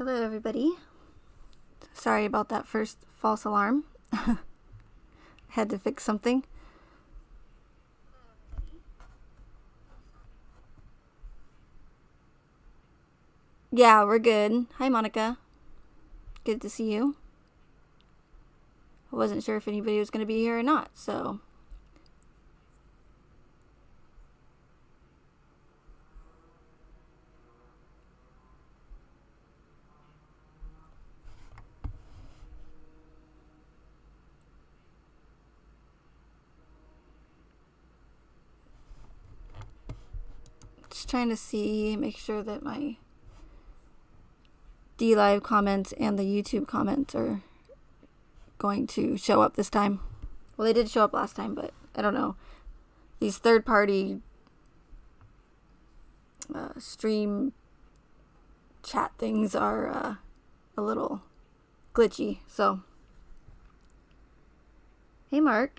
Hello, everybody. Sorry about that first false alarm. Had to fix something. Yeah, we're good. Hi, Monica. Good to see you. I wasn't sure if anybody was going to be here or not, so. Just trying to see, make sure that my D-Live comments and the YouTube comments are going to show up this time. Well, they did show up last time, but I don't know. These third-party stream chat things are a little glitchy, so. Hey, Mark.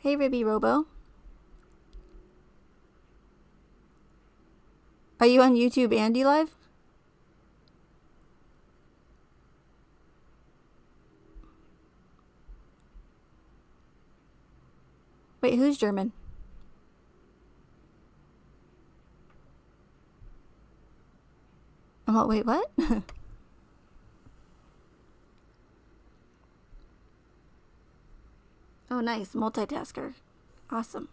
Hey, Ribby Robo. Are you on YouTube and D-Live? Wait, who's German? Wait, what? Oh, nice. Multitasker. Awesome.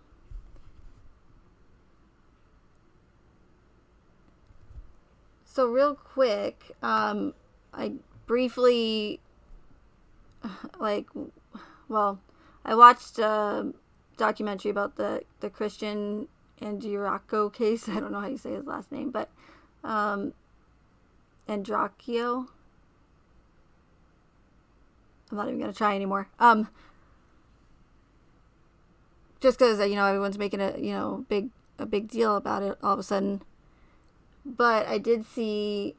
So real quick, I briefly, I watched a documentary about the Christian Andriaco case. I don't know how you say his last name, but Androcchio. I'm not even going to try anymore. Just because, everyone's making a big deal about it all of a sudden. But I did see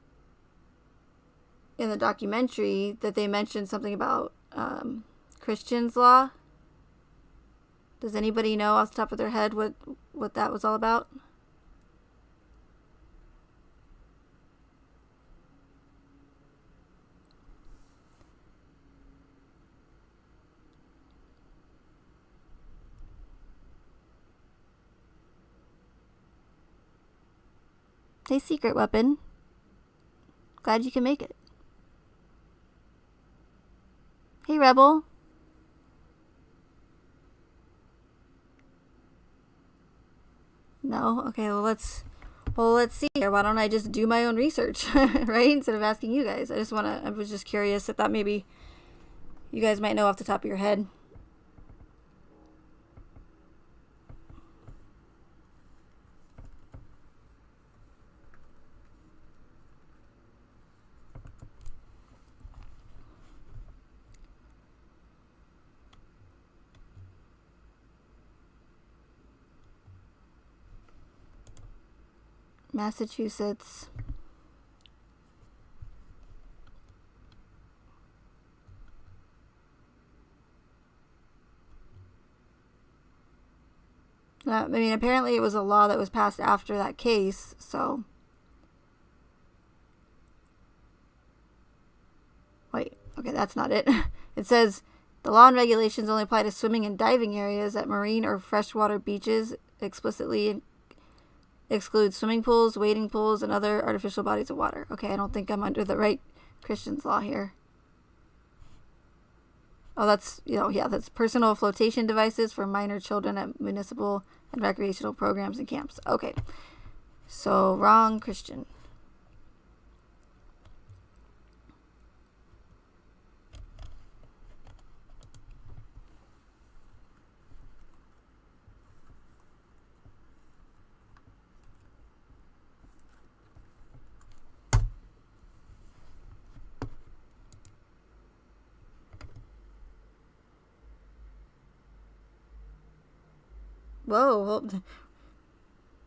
in the documentary that they mentioned something about Christian's law. Does anybody know off the top of their head what that was all about? Hey, Secret Weapon. Glad you can make it. Hey, Rebel. No? Okay, well, let's see here. Why don't I just do my own research, right? Instead of asking you guys. I was just curious. I thought maybe you guys might know off the top of your head. Massachusetts. Apparently it was a law that was passed after that case, so. Wait, okay, that's not it. It says the law and regulations only apply to swimming and diving areas at marine or freshwater beaches, explicitly exclude swimming pools, wading pools, and other artificial bodies of water. Okay, I don't think I'm under the right Christian's law here. Oh, that's personal flotation devices for minor children at municipal and recreational programs and camps. Okay, so wrong Christian. Whoa,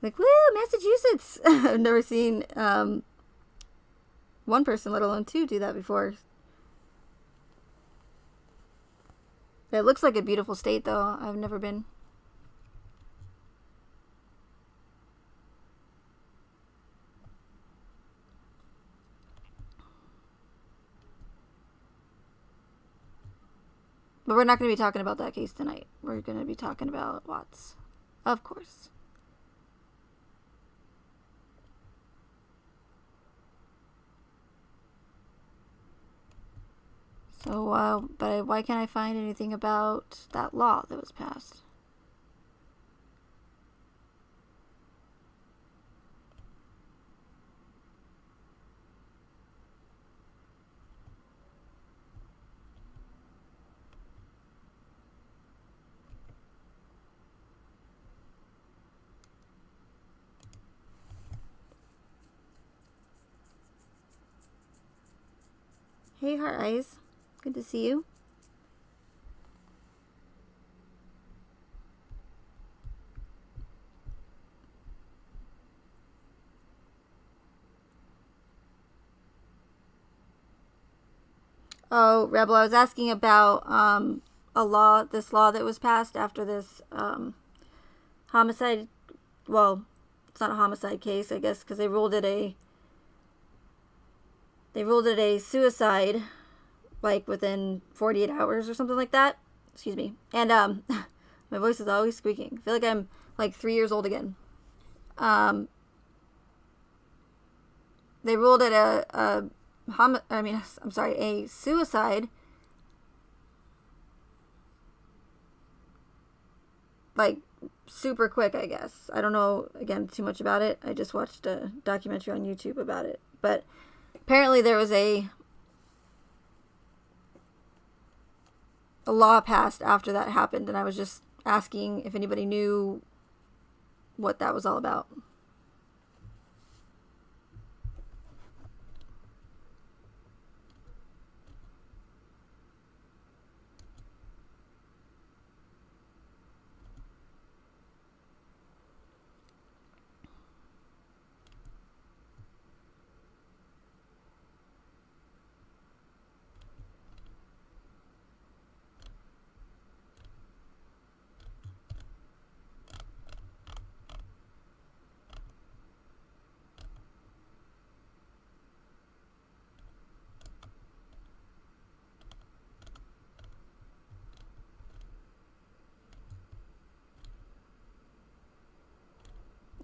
Like, woo, Massachusetts! I've never seen one person, let alone two, do that before. It looks like a beautiful state, though. I've never been. But we're not going to be talking about that case tonight. We're going to be talking about Watts. Of course. So, but why can't I find anything about that law that was passed? Hey, Heart Eyes. Good to see you. Oh, Rebel, I was asking about this law that was passed after this homicide. Well, it's not a homicide case, I guess, because they ruled it a suicide, like within 48 hours or something like that. Excuse me. And my voice is always squeaking. I feel like I'm like 3 years old again. They ruled it a suicide, like super quick, I guess. I don't know, again, too much about it. I just watched a documentary on YouTube about it. But apparently there was a law passed after that happened, and I was just asking if anybody knew what that was all about.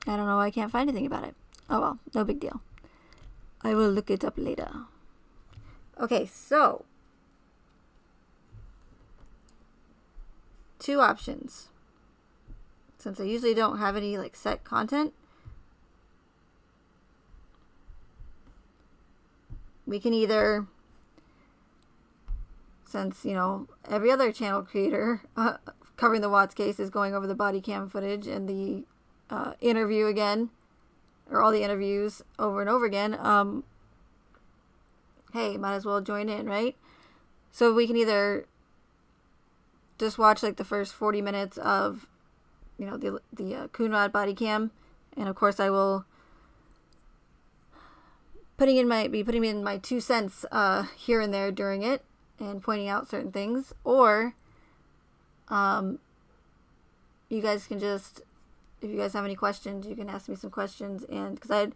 I don't know why I can't find anything about it. Oh well, no big deal. I will look it up later. Okay, so 2 options. Since I usually don't have any like set content, we can either, since every other channel creator covering the Watts case is going over the body cam footage and the interview again, or all the interviews over and over again, hey, might as well join in, right? So we can either just watch like the first 40 minutes of the Coonrod body cam, and of course I will be putting in my 2 cents here and there during it and pointing out certain things, or you guys can just, if you guys have any questions, you can ask me some questions, and because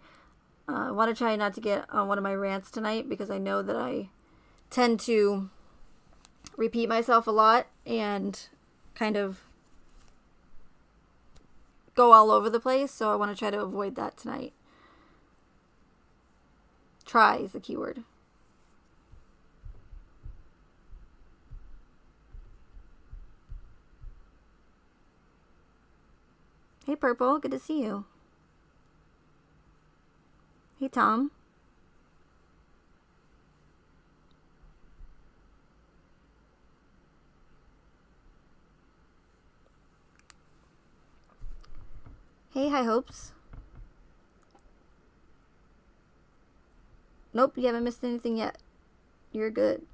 I want to try not to get on one of my rants tonight, because I know that I tend to repeat myself a lot and kind of go all over the place, so I want to try to avoid that tonight. Try is the keyword. Hey, Purple. Good to see you. Hey, Tom. Hey, High Hopes. Nope, you haven't missed anything yet. You're good.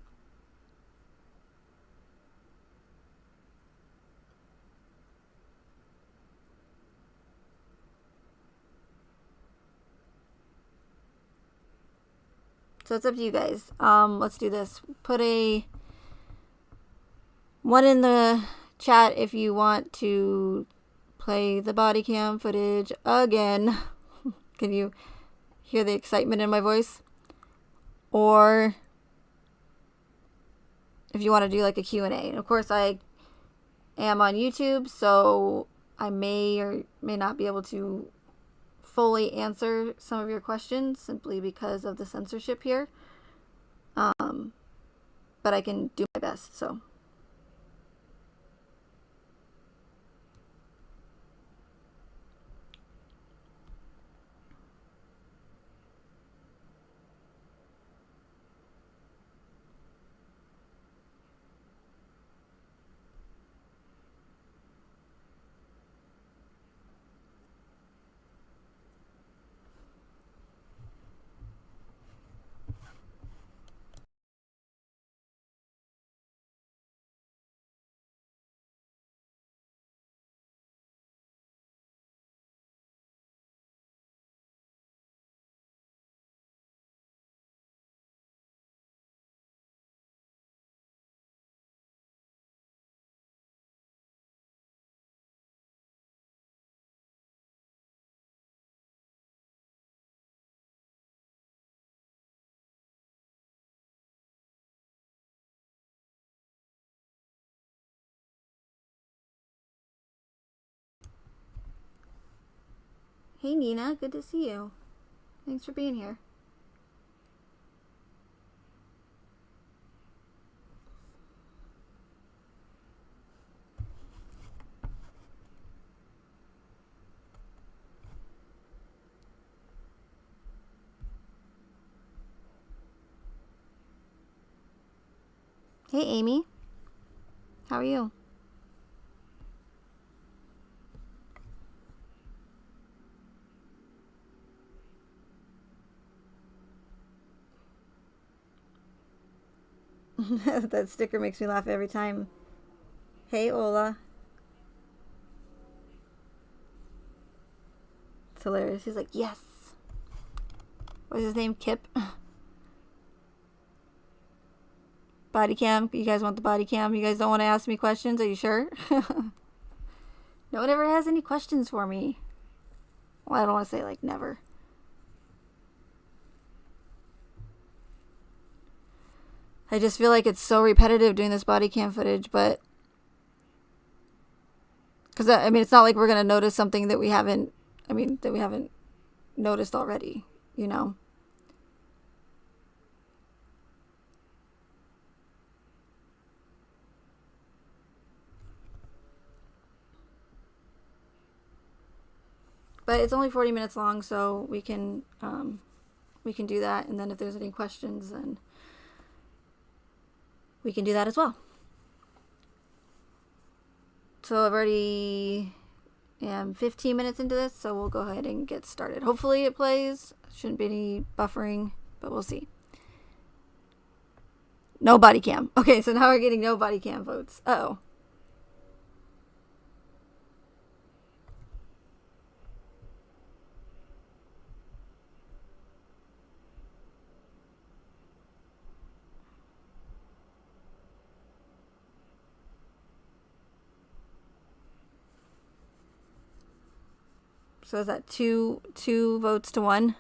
So it's up to you guys. Let's do this. Put a one in the chat if you want to play the body cam footage again. Can you hear the excitement in my voice? Or if you want to do like a Q&A. And of course, I am on YouTube, so I may or may not be able to fully answer some of your questions simply because of the censorship here. But I can do my best, so. Hey Nina, good to see you. Thanks for being here. Hey Amy, how are you? That sticker makes me laugh every time. Hey Ola. It's hilarious. He's like, yes. What's his name? Kip? Body cam. You guys want the body cam? You guys don't want to ask me questions? Are you sure? No one ever has any questions for me. Well, I don't want to say like never. I just feel like it's so repetitive doing this body cam footage, but because I mean, it's not like we're gonna notice something that we haven't noticed already, you know. But it's only 40 minutes long, so we can do that, and then if there's any questions, then we can do that as well. So I've already am 15 minutes into this, so we'll go ahead and get started. Hopefully it plays. Shouldn't be any buffering, but we'll see. No body cam. Okay, so now we're getting no body cam votes. Uh-oh. So is that two votes to one?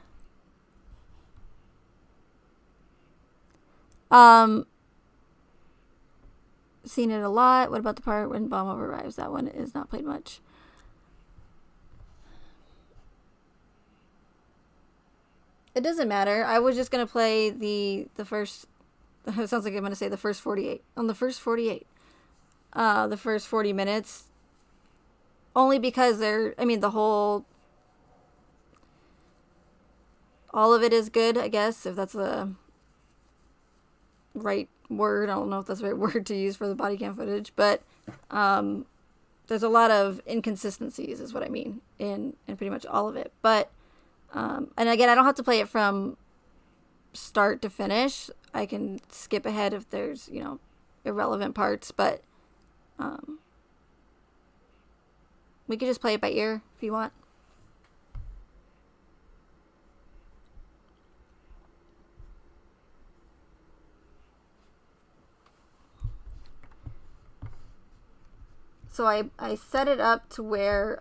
Seen it a lot. What about the part when Bomb arrives? That one is not played much. It doesn't matter. I was just gonna play the first. It sounds like I'm gonna say the first 48. On the first 48, the first 40 minutes. Only because the whole. All of it is good, I guess, if that's the right word. I don't know if that's the right word to use for the body cam footage, but there's a lot of inconsistencies, is what I mean, in pretty much all of it. But and again, I don't have to play it from start to finish. I can skip ahead if there's irrelevant parts, but we could just play it by ear if you want. So I set it up to where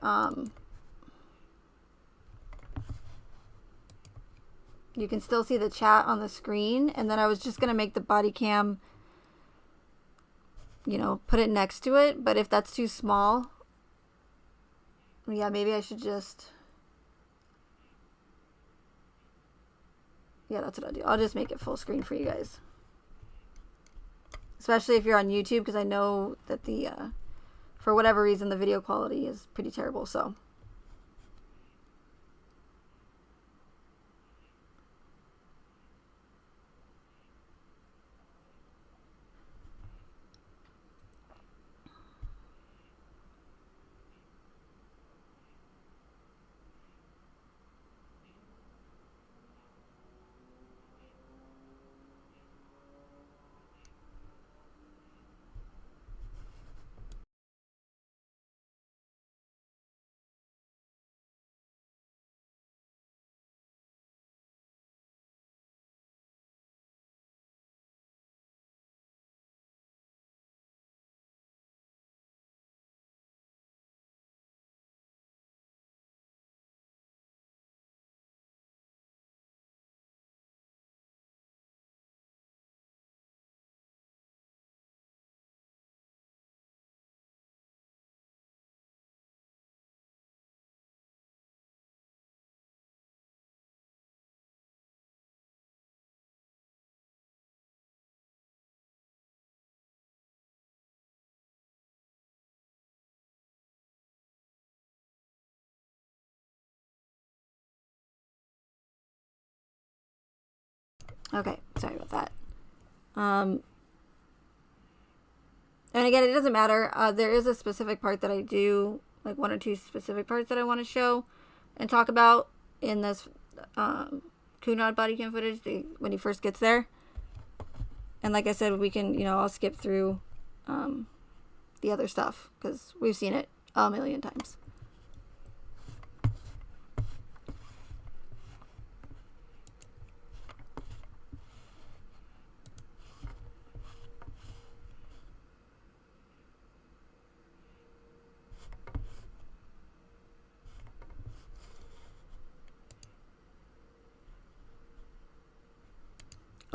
you can still see the chat on the screen, and then I was just going to make the body cam, you know, put it next to it. But if that's too small, yeah, maybe I should just, yeah, that's what I'll do. I'll just make it full screen for you guys. Especially if you're on YouTube, because I know that the, for whatever reason, the video quality is pretty terrible, so. Okay, sorry about that. And again, it doesn't matter. There is a specific part that I do, like one or two specific parts that I want to show and talk about in this Kunad body cam footage when he first gets there. And like I said, we can, you know, I'll skip through the other stuff because we've seen it a million times.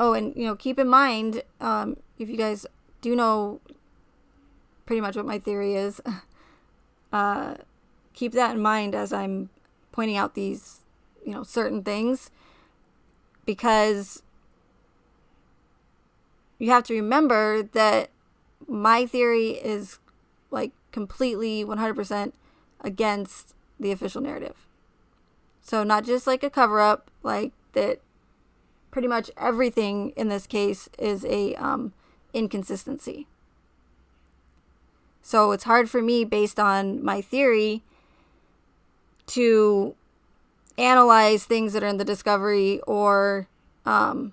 Oh, and, you know, keep in mind, if you guys do know pretty much what my theory is, keep that in mind as I'm pointing out these, you know, certain things, because you have to remember that my theory is like completely 100% against the official narrative. So not just like a cover up, like that pretty much everything in this case is a inconsistency. So it's hard for me, based on my theory, to analyze things that are in the discovery or you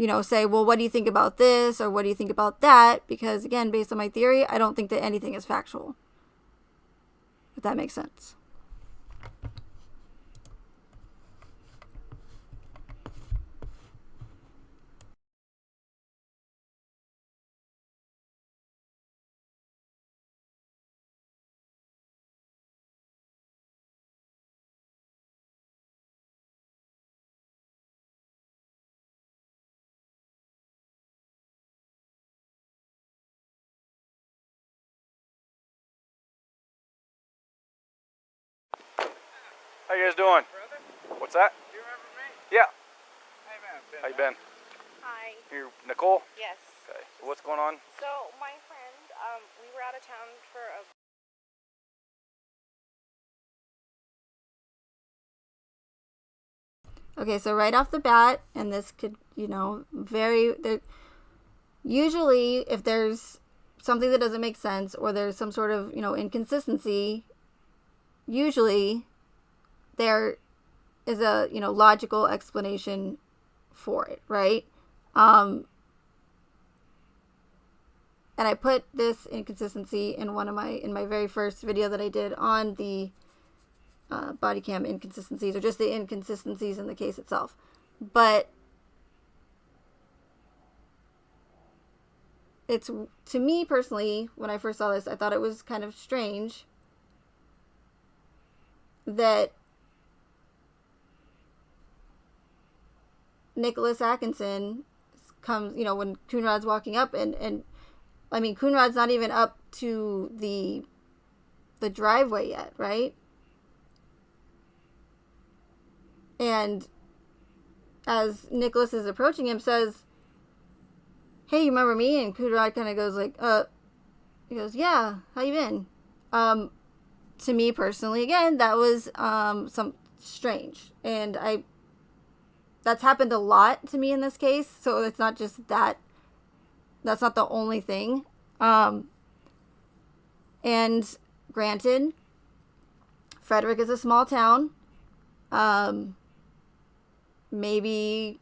know, say, well, what do you think about this or what do you think about that? Because again, based on my theory, I don't think that anything is factual. If that makes sense. How you guys doing? Brother? What's that? Do you remember me? Yeah. Hey, man. How you been? Hi. You Nicole? Yes. Okay. So what's going on? So my friend, we were out of town for a. Okay, so right off the bat, and this could, you know, usually if there's something that doesn't make sense or there's some sort of, you know, inconsistency, usually there is a, you know, logical explanation for it, right? And I put this inconsistency in my very first video that I did on the body cam inconsistencies, or just the inconsistencies in the case itself. But it's, to me personally, when I first saw this, I thought it was kind of strange that Nicholas Atkinson comes, when Coonrod's walking up, and I mean, Coonrod's not even up to the driveway yet, right? And as Nicholas is approaching him, says, "Hey, you remember me?" And Coonrod kind of goes like, he goes, "Yeah, how you been?" To me personally, again, that was some strange, and that's happened a lot to me in this case. So it's not just that. That's not the only thing. And granted, Frederick is a small town. Maybe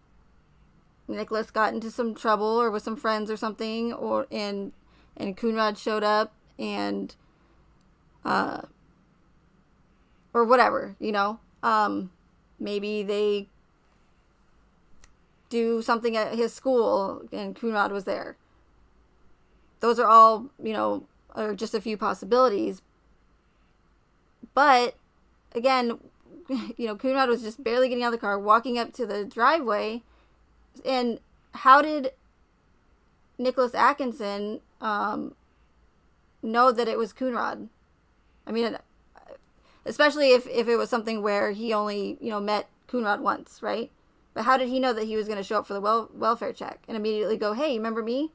Nicholas got into some trouble or with some friends or something, and Coonrod showed up and or whatever, maybe they do something at his school and Coonrod was there. Those are all, are just a few possibilities. But again, Coonrod was just barely getting out of the car, walking up to the driveway. And how did Nicholas Atkinson know that it was Coonrod? I mean, especially if it was something where he only, met Coonrod once, right? But how did he know that he was going to show up for the welfare check and immediately go, "Hey, remember me?"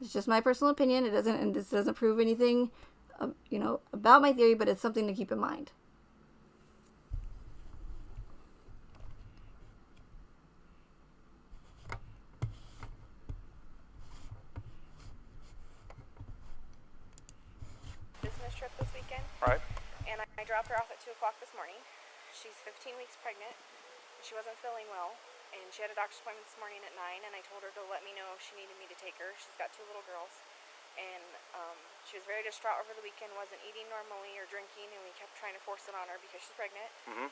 It's just my personal opinion. This doesn't prove anything, about my theory, but it's something to keep in mind. Business trip this weekend. All right. And I dropped her off at 2 o'clock this morning. She's 15 weeks pregnant. She wasn't feeling well, and she had a doctor's appointment this morning at 9, and I told her to let me know if she needed me to take her. She's got 2 little girls, and she was very distraught over the weekend, wasn't eating normally or drinking, and we kept trying to force it on her because she's pregnant. Mm-hmm.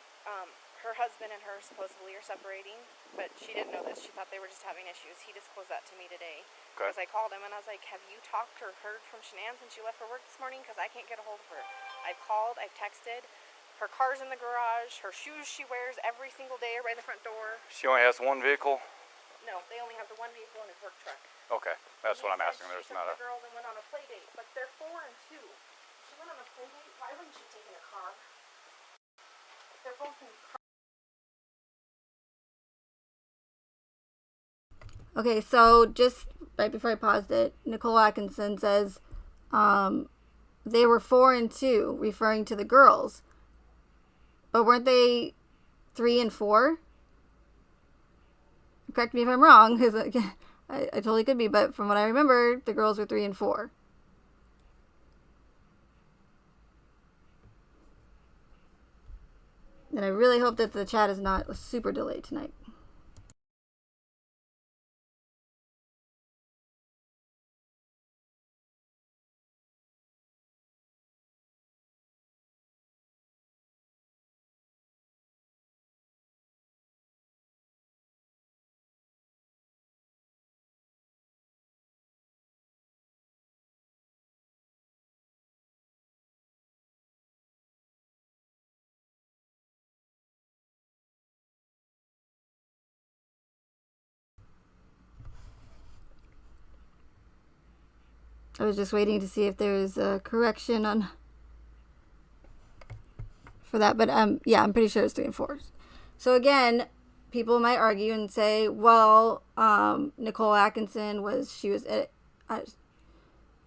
Her husband and her supposedly are separating, but she didn't know this. She thought they were just having issues. He disclosed that to me today. Okay. Because I called him, and I was like, "Have you talked or heard from Shanann since she left for work this morning? Because I can't get a hold of her. I've called, I've texted. Her car's in the garage. Her shoes she wears every single day are by the front door." She only has one vehicle? No, they only have the one vehicle in his work truck. Okay. That's what I'm asking. She There's took not the girls and went on a play date, but they're 4 and 2. She went on a play date. Why wouldn't she take in a car? They're both in car. Okay, so just right before I paused it, Nicole Atkinson says they were 4 and 2, referring to the girls. But weren't they 3 and 4? Correct me if I'm wrong, because I totally could be, but from what I remember, the girls were 3 and 4. And I really hope that the chat is not super delayed tonight. I was just waiting to see if there's a correction for that, but yeah, I'm pretty sure it's 3 and 4. So again, people might argue and say, well, Nicole Atkinson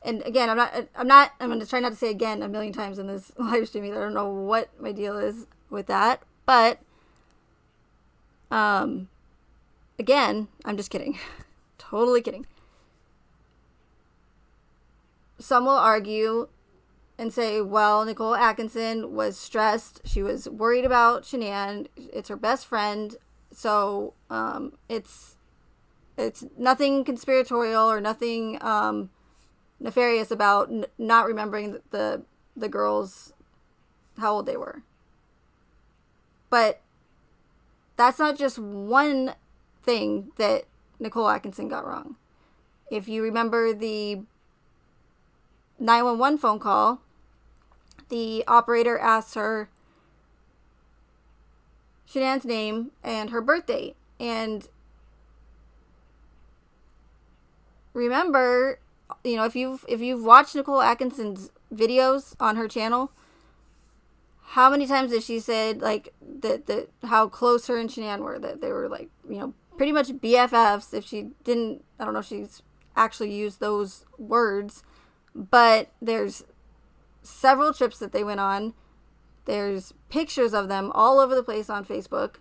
and again, I'm going to try not to say again a million times in this live streaming. I don't know what my deal is with that, but again, I'm just kidding. Totally kidding. Some will argue and say, well, Nicole Atkinson was stressed. She was worried about Shanann. It's her best friend. So it's nothing conspiratorial or nothing nefarious about not remembering the girls, how old they were. But that's not just one thing that Nicole Atkinson got wrong. If you remember the 911 phone call, the operator asked her Shanann's name and her birth date. And remember, if you've watched Nicole Atkinson's videos on her channel, how many times has she said like that how close her and Shanann were, that they were like, pretty much BFFs. If she didn't, I don't know if she's actually used those words, but there's several trips that they went on. There's pictures of them all over the place on Facebook.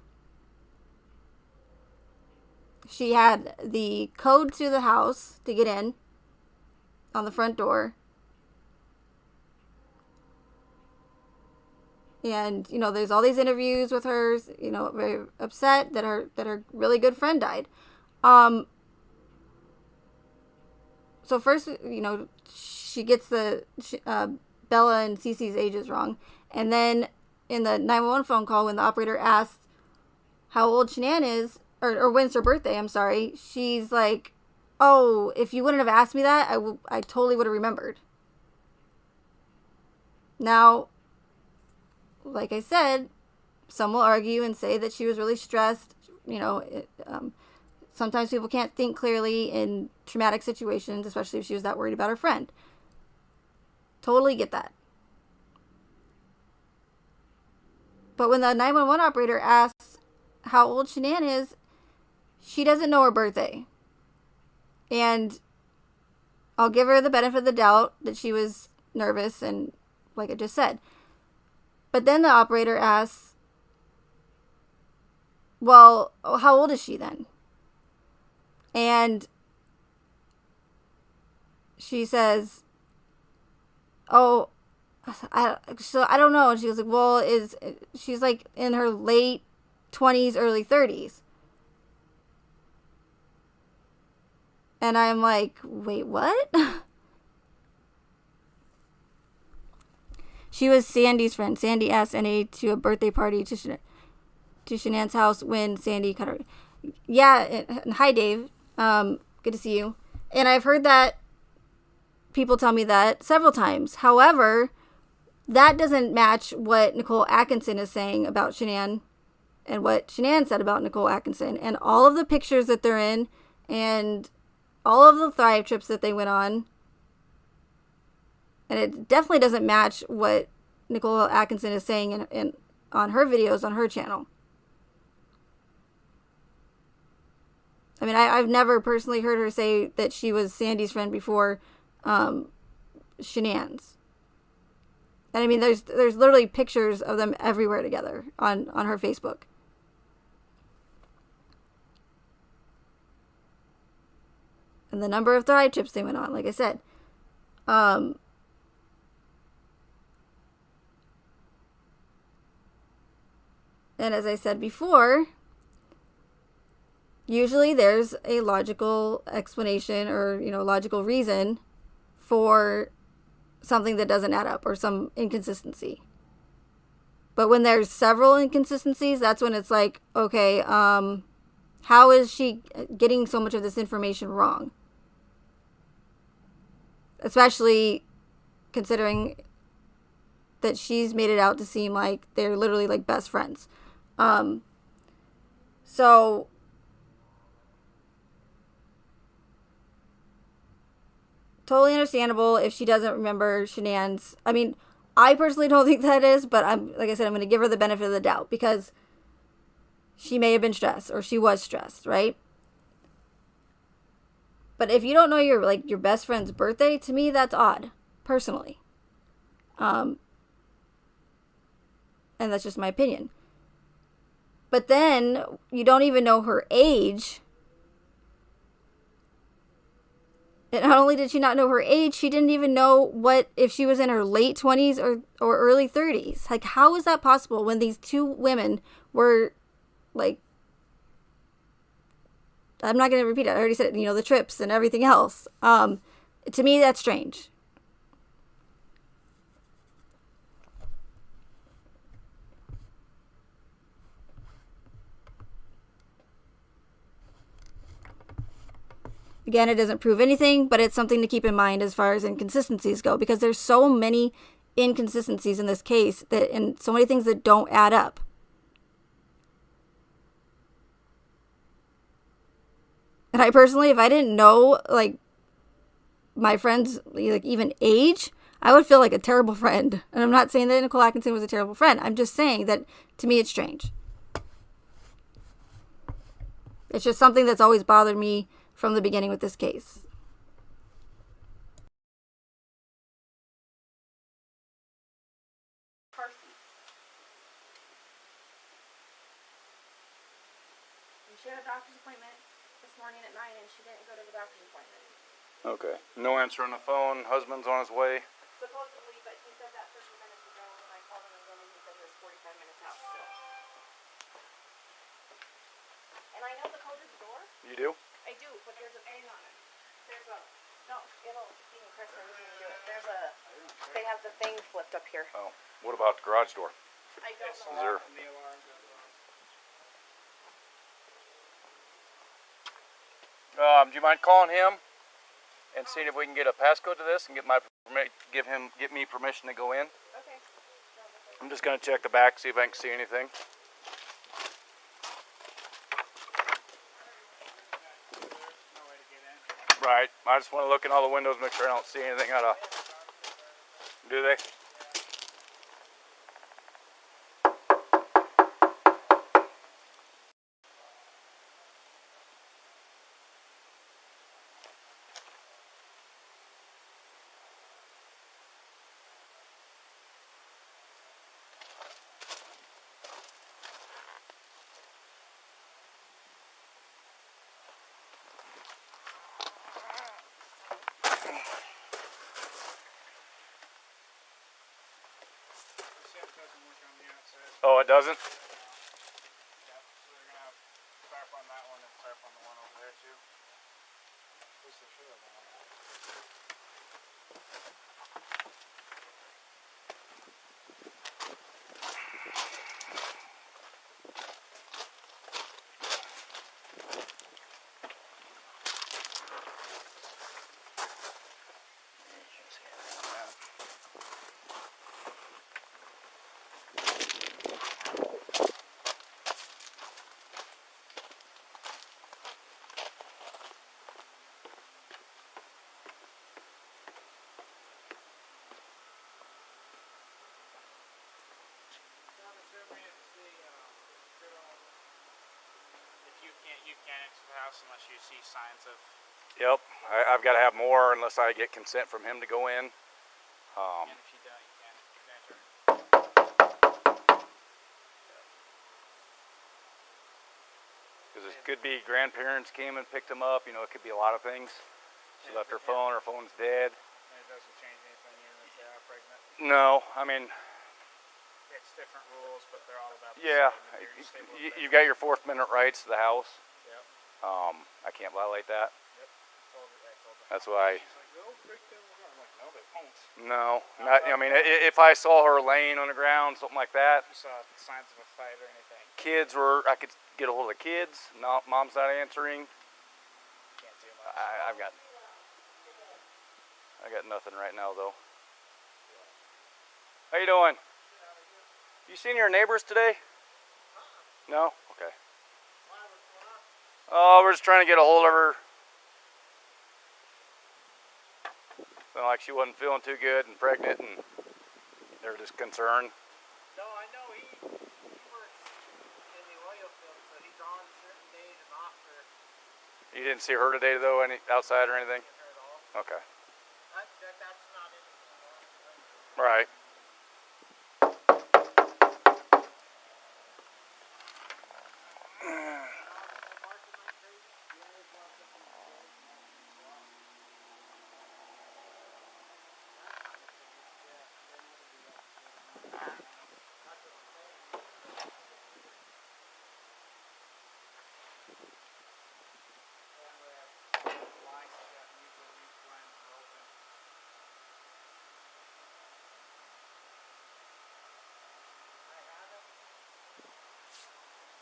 She had the code to the house to get in on the front door. And, there's all these interviews with her, very upset that her really good friend died. So first, she gets Bella and Cece's ages wrong. And then in the 911 phone call, when the operator asked how old Shanann is, or when's her birthday, I'm sorry, she's like, oh, if you wouldn't have asked me that, I totally would have remembered. Now, like I said, some will argue and say that she was really stressed. Sometimes people can't think clearly in traumatic situations, especially if she was that worried about her friend. Totally get that. But when the 911 operator asks how old Shanann is, she doesn't know her birthday. And I'll give her the benefit of the doubt that she was nervous and like I just said. But then the operator asks, well, how old is she then? And she says, oh, I don't know. And she was like, well, she's like in her late 20s, early 30s. And I'm like, wait, what? She was Sandy's friend. Sandy asked NA to a birthday party to Shanann's house when Sandy cut her. Yeah, hi, Dave. Good to see you. And I've heard that people tell me that several times. However, that doesn't match what Nicole Atkinson is saying about Shanann and what Shanann said about Nicole Atkinson. And all of the pictures that they're in and all of the Thrive trips that they went on. And it definitely doesn't match what Nicole Atkinson is saying on her videos on her channel. I mean, I've never personally heard her say that she was Sandy's friend before Shanann's. And I mean, there's literally pictures of them everywhere together on her Facebook. And the number of Thrive trips they went on, like I said. And as I said before, usually there's a logical explanation or, logical reason for something that doesn't add up or some inconsistency. But when there's several inconsistencies, that's when it's like, okay, how is she getting so much of this information wrong? Especially considering that she's made it out to seem like they're literally like best friends. So totally understandable if she doesn't remember Shanann's. I mean, I personally don't think that is, but like I said, I'm going to give her the benefit of the doubt because she may have been stressed or she was stressed, right? But if you don't know your best friend's birthday, to me that's odd, personally. And that's just my opinion. But then you don't even know her age. And not only did she not know her age, she didn't even know if she was in her late 20s or early 30s. Like, how is that possible when these two women were, like, I'm not going to repeat it. I already said it, the trips and everything else. To me, that's strange. Again, it doesn't prove anything, but it's something to keep in mind as far as inconsistencies go, because there's so many inconsistencies in this case that, and so many things that don't add up. And I personally, if I didn't know, like, my friend's, like, even age, I would feel like a terrible friend. And I'm not saying that Nicole Atkinson was a terrible friend. I'm just saying that, to me, it's strange. It's just something that's always bothered me from the beginning with this case. She had a doctor's appointment this morning at 9 and she didn't go to the doctor's appointment. Okay. No answer on the phone. Husband's on his way. Supposedly, but he said that 30 minutes ago when I called him again and he said he was 45 minutes out still. And I know the code to the door. You do? I do, but there's a thing on it. There's a, no, it'll, even Chris said we can do it. There's a, they have the thing flipped up here. Oh. What about the garage door? I don't Is know. there... do you mind calling him and seeing if we can get a passcode to this and get me permission to go in? Okay. I'm just gonna check the back, see if I can see anything. Right. I just want to look in all the windows, make sure I don't see anything out of. Do they? Oh, it doesn't? You can't enter the house unless you see signs of. Yep. I've got to have more unless I get consent from him to go in. And if you don't, you can't enter. Because it could be grandparents came and picked him up. You know, it could be a lot of things. She left her phone. Her phone's dead. And it doesn't change anything even if they are pregnant. No, I mean. It's different rules, but they're all about the Yeah, same. you've got your Fourth Amendment rights to the house. Yep. I can't violate that. Yep. I told her. That's why. She's like, "Go break down the door." I'm like, "No, they won't." No, not. I mean, if I saw her laying on the ground, something like that. You saw signs of a fight or anything? Kids were. I could get a hold of the kids. No, mom's not answering. Can't do much. I got nothing right now though. How you doing? You seen your neighbors today? No? Okay. Oh, we're just trying to get a hold of her. Sounded like she wasn't feeling too good and pregnant, and they were just concerned. No, I know he works in the oil field, so he's on certain days and off for. You didn't see her today though, any outside or anything? Her at all. Okay. That's not it. Right.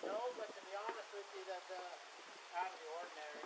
No, but to be honest with you, that's out of the ordinary.